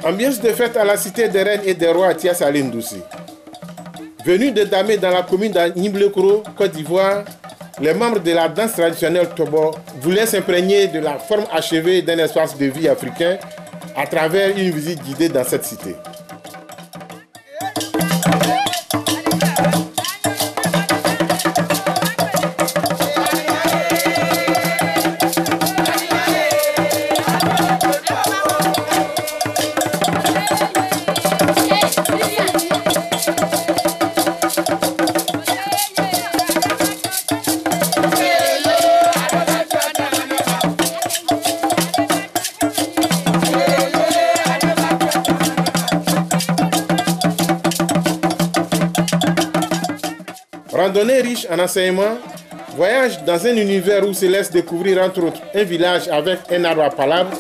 Ambiance de fête à la cité des reines et des rois à Thiès à Lindoussi. Venus de Damé dans la commune d'Aniblekoro, Côte d'Ivoire, les membres de la danse traditionnelle Tobo voulaient s'imprégner de la forme achevée d'un espace de vie africain à travers une visite guidée dans cette cité. Randonnée riche en enseignements, voyage dans un univers où se laisse découvrir entre autres un village avec un arbre à palabre,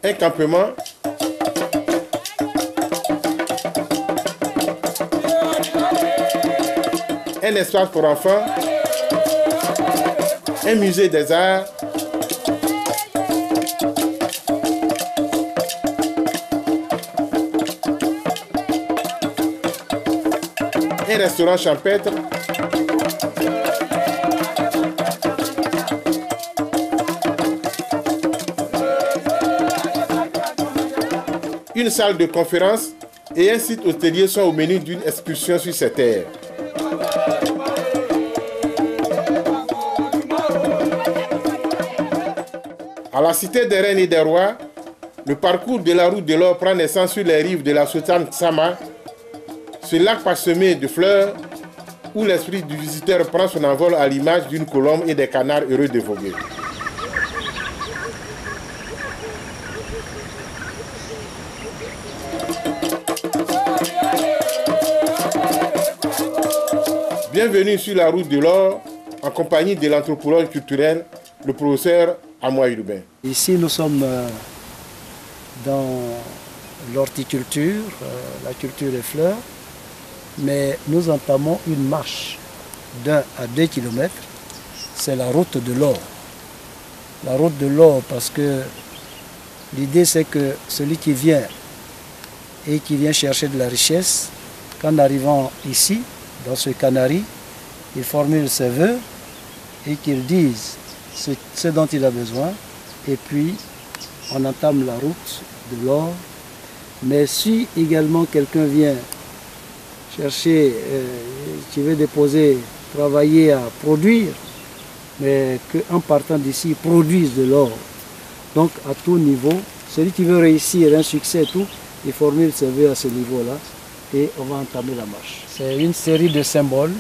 un campement, un espace pour enfants, un musée des arts, un restaurant champêtre, une salle de conférence et un site hôtelier sont au menu d'une excursion sur ces terres. À la cité des reines et des rois, le parcours de la route de l'or prend naissance sur les rives de la Sultan Sama, ce lac parsemé de fleurs où l'esprit du visiteur prend son envol à l'image d'une colombe et des canards heureux de voguer. Bienvenue sur la route de l'or en compagnie de l'anthropologue culturel, le professeur Amoa Urbain. Ici nous sommes dans l'horticulture, la culture des fleurs. Mais nous entamons une marche d'1 à 2 km, c'est la route de l'or. La route de l'or parce que l'idée c'est que celui qui vient et qui vient chercher de la richesse, qu'en arrivant ici, dans ce canari, il formule ses vœux et qu'il dise ce dont il a besoin et puis on entame la route de l'or. Mais si également quelqu'un vient chercher, qui veut déposer, travailler à produire, mais qu'en partant d'ici, ils produisent de l'or. Donc à tout niveau, celui qui veut réussir un succès et tout, il formule ses vœux à ce niveau-là et on va entamer la marche. C'est une série de symboles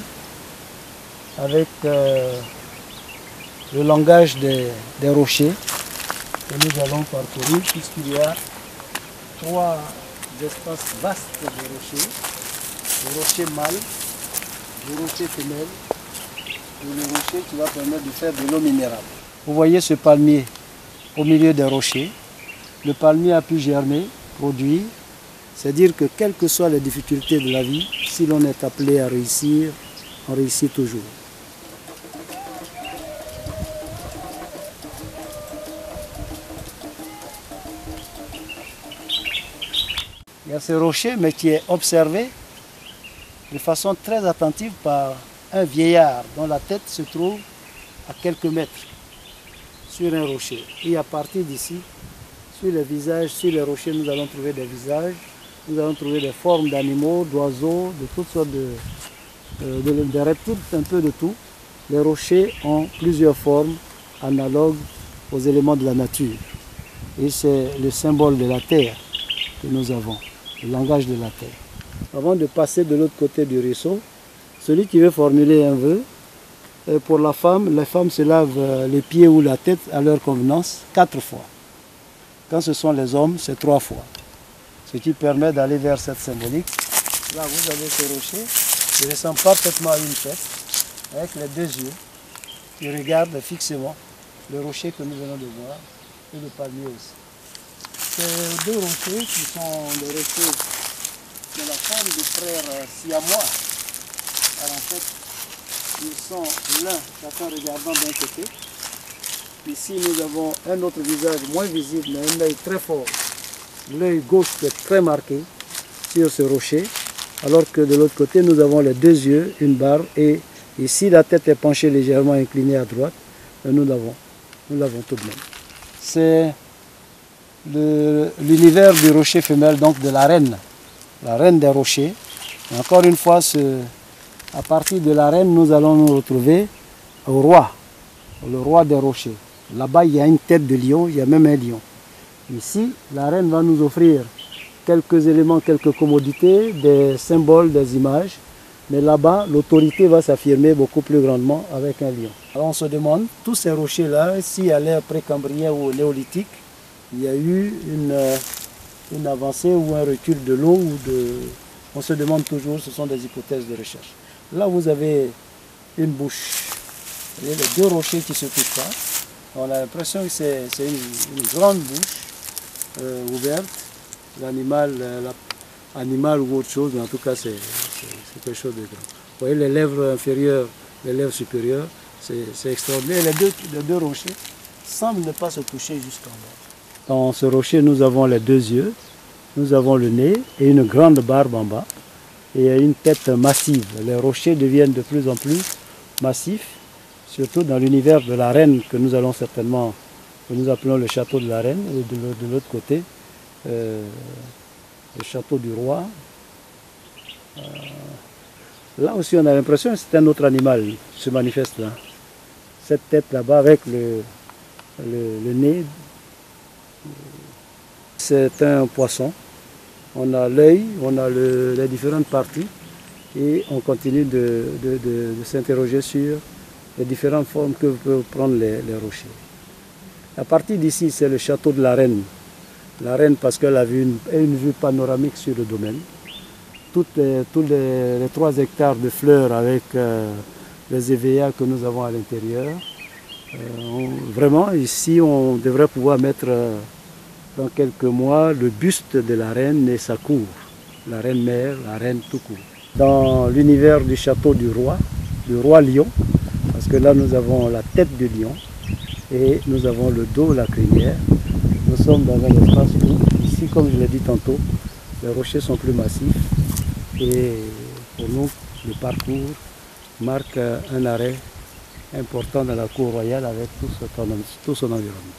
avec le langage des rochers que nous allons parcourir puisqu'il y a 3 espaces vastes de rochers. Le rocher mâle, le rocher femelle et le rocher qui va permettre de faire de l'eau minérale. Vous voyez ce palmier au milieu des rochers. Le palmier a pu germer, produire. C'est-à-dire que quelles que soient les difficultés de la vie, si l'on est appelé à réussir, on réussit toujours. Il y a ce rocher, mais qui est observé de façon très attentive par un vieillard dont la tête se trouve à quelques mètres sur un rocher. Et à partir d'ici, sur les visages, sur les rochers, nous allons trouver des visages, nous allons trouver des formes d'animaux, d'oiseaux, de toutes sortes de reptiles, un peu de tout. Les rochers ont plusieurs formes analogues aux éléments de la nature. Et c'est le symbole de la terre que nous avons, le langage de la terre. Avant de passer de l'autre côté du ruisseau, celui qui veut formuler un vœu pour la femme, les femmes se lavent les pieds ou la tête à leur convenance 4 fois. Quand ce sont les hommes, c'est 3 fois. Ce qui permet d'aller vers cette symbolique. Là, vous avez ce rocher qui ressemble parfaitement à une tête, avec les 2 yeux qui regardent fixement le rocher que nous venons de voir et le palmier aussi. Ces 2 rochers qui sont des rochers de la forme de frères siamois. Alors en fait, ils sont l'un, chacun regardant d'un côté. Ici, nous avons un autre visage moins visible, mais un œil très fort. L'œil gauche qui est très marqué sur ce rocher, alors que de l'autre côté, nous avons les 2 yeux, une barbe, et ici, la tête est penchée légèrement inclinée à droite. Nous l'avons tout de même. C'est l'univers du rocher femelle, donc de la reine des rochers. Et encore une fois, à partir de la reine, nous allons nous retrouver au roi, le roi des rochers. Là-bas, il y a une tête de lion, il y a même un lion. Ici, la reine va nous offrir quelques éléments, quelques commodités, des symboles, des images. Mais là-bas, l'autorité va s'affirmer beaucoup plus grandement avec un lion. Alors on se demande, tous ces rochers-là, si à l'ère précambrien ou néolithique, il y a eu une avancée ou un recul de l'eau. On se demande toujours, ce sont des hypothèses de recherche. Là, vous avez une bouche. Vous voyez, les 2 rochers qui se touchent pas. On a l'impression que c'est une grande bouche ouverte. L'animal ou autre chose, mais en tout cas, c'est quelque chose de grand. Vous voyez, les lèvres inférieures, les lèvres supérieures, c'est extraordinaire. Les deux rochers semblent ne pas se toucher jusqu'en bas. Dans ce rocher, nous avons les 2 yeux, nous avons le nez et une grande barbe en bas. Et une tête massive. Les rochers deviennent de plus en plus massifs, surtout dans l'univers de la reine que nous allons certainement, que nous appelons le château de la reine, et de l'autre côté, le château du roi. Là aussi, on a l'impression que c'est un autre animal qui se manifeste là. Cette tête là-bas avec le nez, c'est un poisson. On a l'œil, on a les différentes parties et on continue de s'interroger sur les différentes formes que peuvent prendre les rochers. À partir d'ici, c'est le château de la reine. La reine parce qu'elle a une vue panoramique sur le domaine. Tous les 3 hectares de fleurs avec les EVA que nous avons à l'intérieur. Vraiment, ici, on devrait pouvoir mettre dans quelques mois le buste de la reine et sa cour. La reine mère, la reine tout court. Dans l'univers du château du roi lion, parce que là nous avons la tête du lion et nous avons le dos, la crinière. Nous sommes dans un espace où, ici comme je l'ai dit tantôt, les rochers sont plus massifs et pour nous le parcours marque un arrêt important dans la cour royale avec tout son environnement.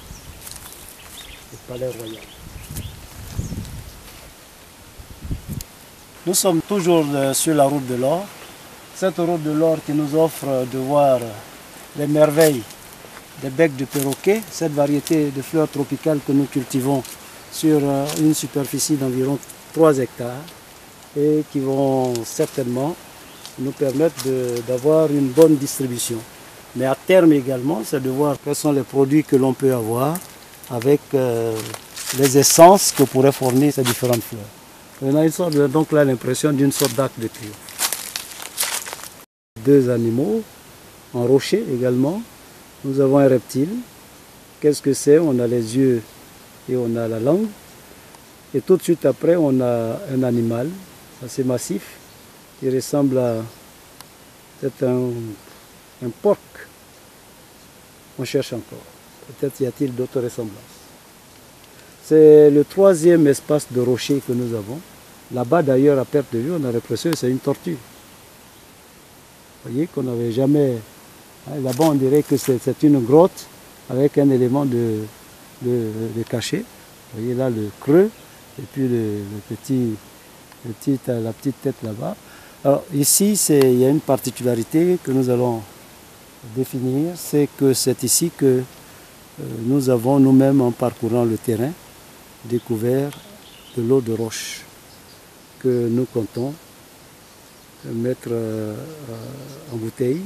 Le palais royal. Nous sommes toujours sur la route de l'or. Cette route de l'or qui nous offre de voir les merveilles des becs de perroquet, cette variété de fleurs tropicales que nous cultivons sur une superficie d'environ 3 hectares et qui vont certainement nous permettre d'avoir une bonne distribution. Mais à terme également, c'est de voir quels sont les produits que l'on peut avoir avec les essences que pourraient fournir ces différentes fleurs. On a donc là l'impression d'une sorte d'arc de triomphe. 2 animaux, en rocher également. Nous avons un reptile. Qu'est-ce que c'est? On a les yeux et on a la langue. Et tout de suite après, on a un animal assez massif qui ressemble à un porc. On cherche encore. Peut-être y a-t-il d'autres ressemblances. C'est le 3e espace de rocher que nous avons. Là-bas, d'ailleurs, à perte de vue, on a l'impression que c'est une tortue. Vous voyez qu'on n'avait jamais... Là-bas, on dirait que c'est une grotte avec un élément de cachet. Vous voyez là le creux et puis la petite tête là-bas. Alors ici, il y a une particularité que nous allons définir, c'est que c'est ici que nous avons nous-mêmes, en parcourant le terrain, découvert de l'eau de roche que nous comptons mettre en bouteille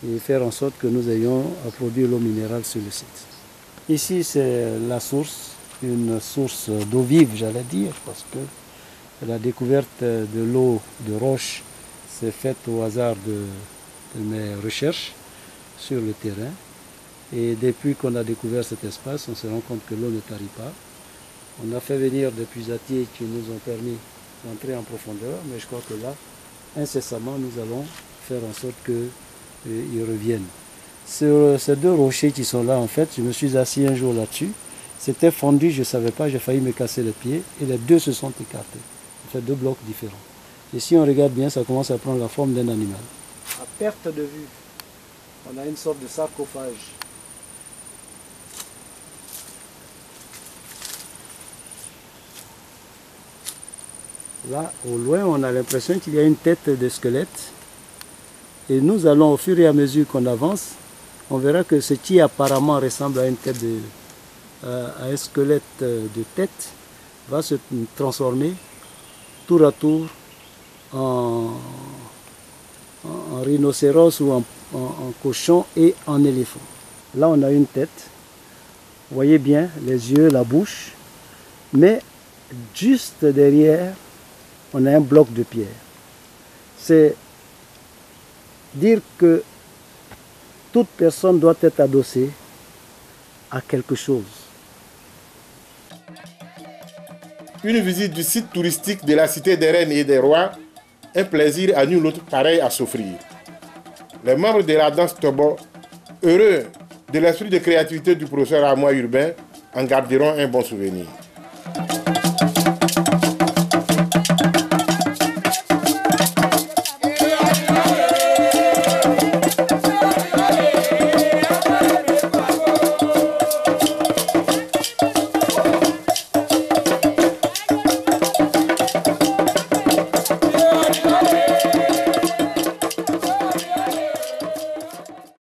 et faire en sorte que nous ayons à produire l'eau minérale sur le site. Ici, c'est la source, une source d'eau vive, j'allais dire, parce que la découverte de l'eau de roche s'est faite au hasard de mes recherches sur le terrain. Et depuis qu'on a découvert cet espace, on se rend compte que l'eau ne tarit pas. On a fait venir des puisatiers qui nous ont permis d'entrer en profondeur, mais je crois que là, incessamment, nous allons faire en sorte qu'ils reviennent. Sur ces deux rochers qui sont là, en fait, je me suis assis un jour là-dessus. C'était fondu, je ne savais pas, j'ai failli me casser les pieds et les deux se sont écartés. Ça fait deux blocs différents. Et si on regarde bien, ça commence à prendre la forme d'un animal. À perte de vue, on a une sorte de sarcophage. Là, au loin, on a l'impression qu'il y a une tête de squelette. Et nous allons, au fur et à mesure qu'on avance, on verra que ce qui apparemment ressemble à une tête à un squelette de tête va se transformer tour à tour en rhinocéros ou en cochon et en éléphant. Là, on a une tête. Vous voyez bien les yeux, la bouche. Mais juste derrière, on a un bloc de pierre. C'est dire que toute personne doit être adossée à quelque chose. Une visite du site touristique de la cité des reines et des rois, un plaisir à nul autre pareil à s'offrir. Les membres de la danse Tobo, heureux de l'esprit de créativité du professeur Amoy Urbain, en garderont un bon souvenir.